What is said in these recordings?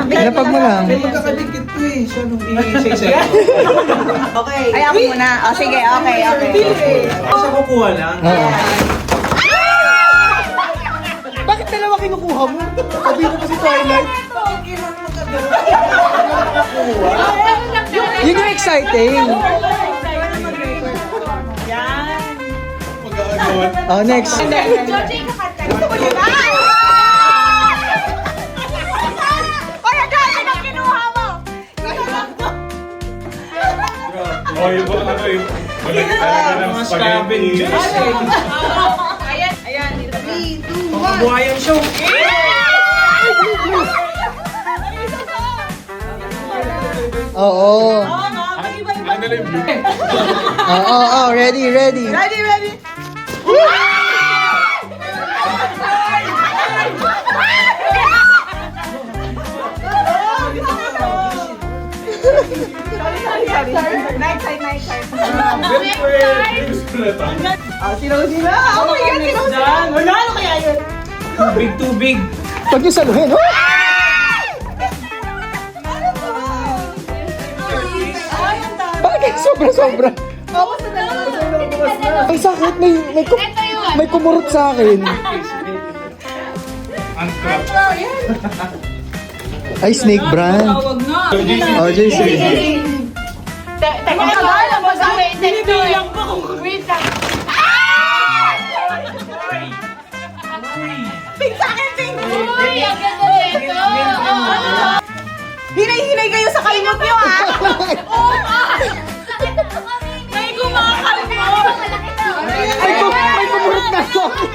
Pinapag mo lang. May magkakadikit ko eh. Siya nung i-say Okay. Ay, ako muna. O, sige, okay. Siya kukuha lang. Oo. Bakit dalawa kinukuha mo? Sabi ko pa si Twilight. Yun yung exciting. Oh, next. Oh, yung ba ano yung talaga ng spaghetti. Buhayan show. Oo. Ano nila yung blue? Oo, ready. Ready. Sorry. Night side. Si Rosie na. Oh my God, si Rosie. Wala, ano kaya yun? Too big. Pag niyo saluhin, oh! Bakit? Sobra. Ay, sakit. May kumurot sa akin. Ang crap. Ay, Snake brand. Oh, JC. Teka lang, mag-wait. Binibilang pa kung wait lang. Pink sa akin, pink. Uy, ang ganda nito. Hinay-hinay kayo sa kalimot niyo, ah. May kumakalmo. May kumurot na sa akin.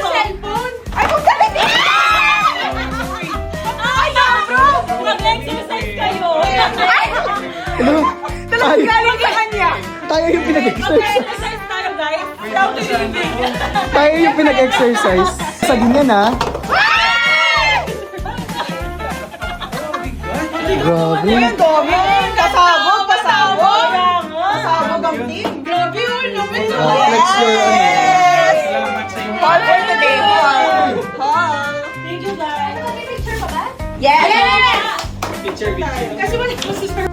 Cellphone. Ay, kung galit eh. Ay, bro. Mag-exercise kayo. Ano? Talagang galing sa kanya. Tayo yung pinag-exercise. Mag-exercise tayo, guys. Proud to living. Tayo yung pinag-exercise. Sa ganyan, ha? Grabe. Ayun, dami. Pasabog. Pasabog ang team. Grabe, oh, lumit sa Flex your ano. Salamat sa inyo. All for today. All. Thank you, guys. Yes. Picture. Kasi wala ko si Sir.